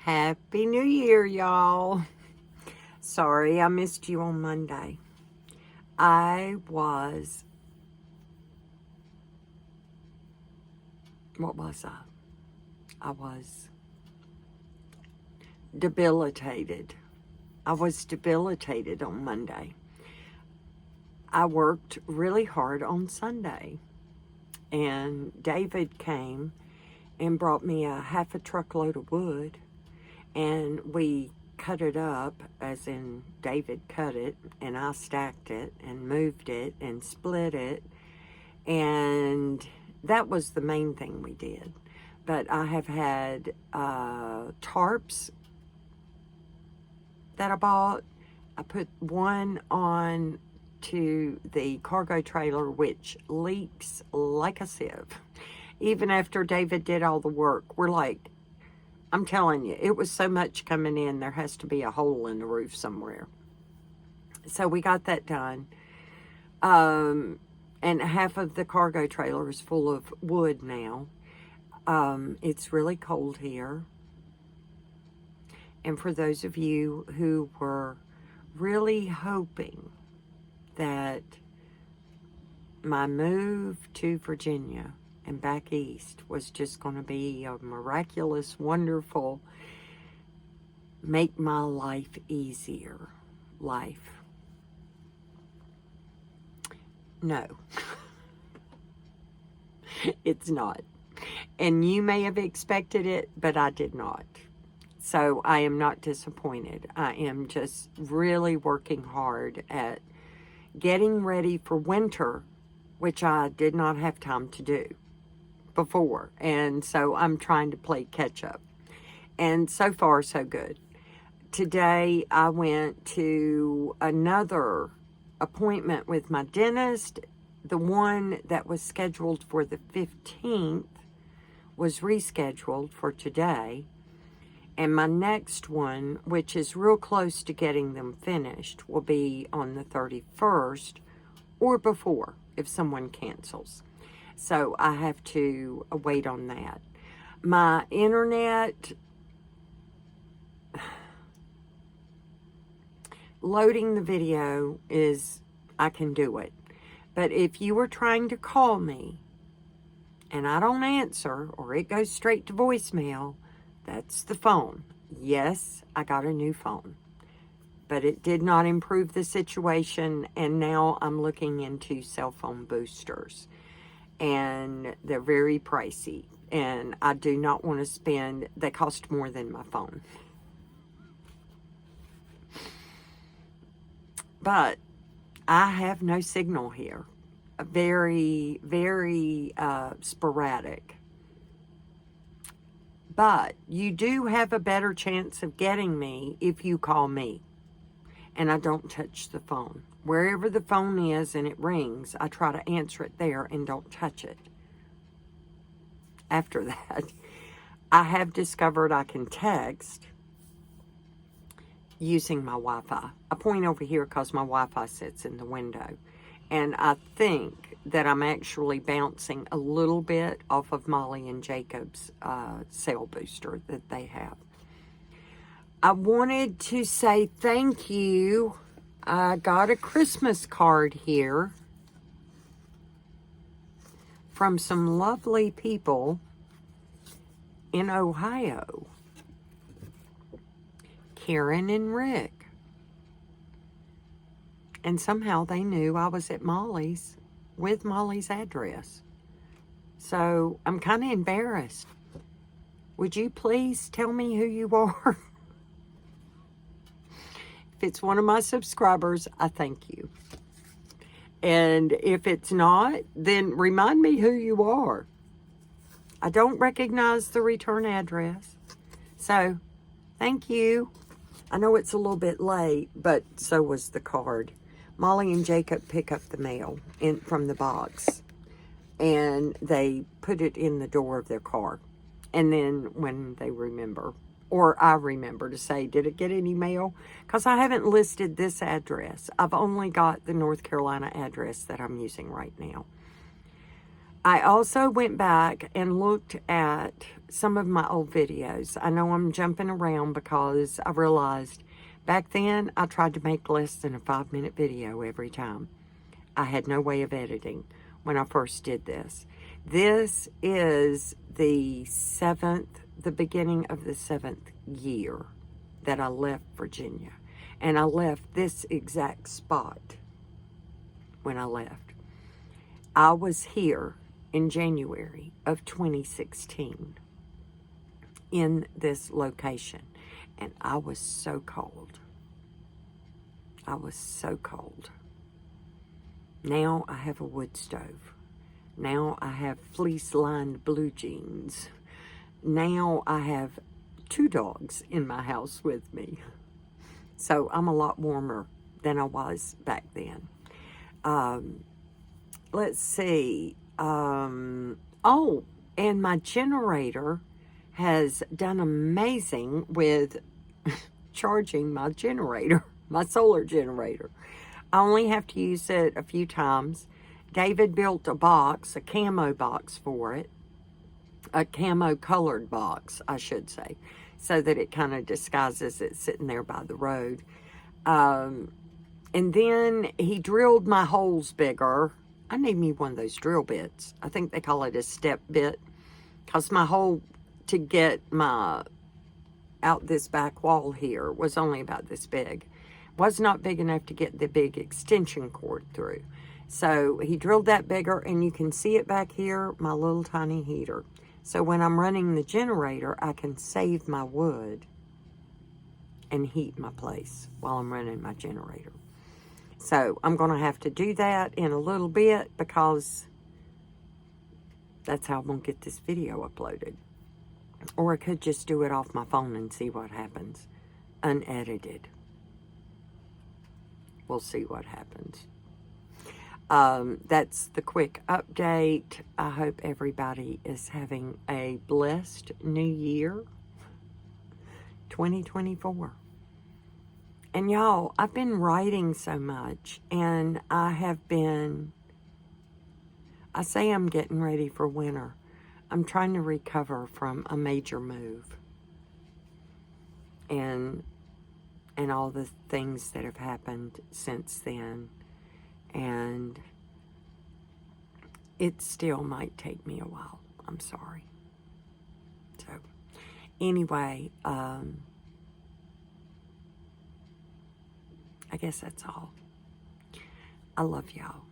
Happy New Year, y'all. Sorry I missed you on Monday. What was I? I was debilitated. I was debilitated on Monday. I worked really hard on Sunday, and David came and brought me a half a truckload of wood, and we cut it up, as in David cut it, and I stacked it and moved it and split it, and that was the main thing we did. But I have had tarps that I bought. I put one on to the cargo trailer, which leaks like a sieve. Even after David did all the work, we're like, I'm telling you, it was so much coming in, there has to be a hole in the roof somewhere. So we got that done. And half of the cargo trailer is full of wood now. It's really cold here. And for those of you who were really hoping that my move to Virginia and back east was just going to be a miraculous, wonderful, make my life easier life. No, it's not. And you may have expected it, but I did not. So I am not disappointed. I am just really working hard at getting ready for winter, which I did not have time to do before. And so I'm trying to play catch up. And so far, so good. Today, I went to another appointment with my dentist. The one that was scheduled for the 15th was rescheduled for today. And my next one, which is real close to getting them finished, will be on the 31st or before if someone cancels. So I have to wait on that. My internet, loading the video is, I can do it. But if you were trying to call me and I don't answer, or it goes straight to voicemail, that's the phone. Yes, I got a new phone, but it did not improve the situation, and now I'm looking into cell phone boosters, and they're very pricey, and I do not want to spend, they cost more than my phone. But I have no signal here. Very, very sporadic. But you do have a better chance of getting me if you call me and I don't touch the phone. Wherever the phone is and it rings, I try to answer it there and don't touch it. After that, I have discovered I can text using my Wi-Fi. I point over here because my Wi-Fi sits in the window. And I think that I'm actually bouncing a little bit off of Molly and Jacob's cell booster that they have. I wanted to say thank you. I got a Christmas card here from some lovely people in Ohio. Karen and Rick. And somehow they knew I was at Molly's with Molly's address. So I'm kind of embarrassed. Would you please tell me who you are? If it's one of my subscribers, I thank you. And if it's not, then remind me who you are. I don't recognize the return address. So, thank you. I know it's a little bit late, but so was the card. Molly and Jacob pick up the mail from the box, and they put it in the door of their car. And then when they remember, or I remember to say, did it get any mail? Because I haven't listed this address. I've only got the North Carolina address that I'm using right now. I also went back and looked at some of my old videos. I know I'm jumping around because I realized back then I tried to make less than a 5-minute video every time. I had no way of editing when I first did this. This is the beginning of the 7th year that I left Virginia. And I left this exact spot when I left. I was here in January of 2016 in this location, and I was so cold. I was so cold. Now I have a wood stove. Now I have fleece-lined blue jeans. Now I have 2 dogs in my house with me. So I'm a lot warmer than I was back then. Let's see. Oh, and my generator has done amazing with charging my generator, my solar generator. I only have to use it a few times. David built a box, a camo box for it, a camo colored box, I should say, so that it kind of disguises it sitting there by the road. And then he drilled my holes bigger. I need me one of those drill bits. I think they call it a step bit, because my hole to get my out this back wall here was only about this big. Was not big enough to get the big extension cord through. So he drilled that bigger, and you can see it back here, my little tiny heater. So when I'm running the generator, I can save my wood and heat my place while I'm running my generator. So I'm going to have to do that in a little bit, because that's how I'm going to get this video uploaded. Or I could just do it off my phone and see what happens, unedited. We'll see what happens. That's the quick update. I hope everybody is having a blessed new year, 2024. And y'all, I've been writing so much, and I say I'm getting ready for winter. I'm trying to recover from a major move and all the things that have happened since then. And it still might take me a while. I'm sorry. So, anyway, I guess that's all. I love y'all.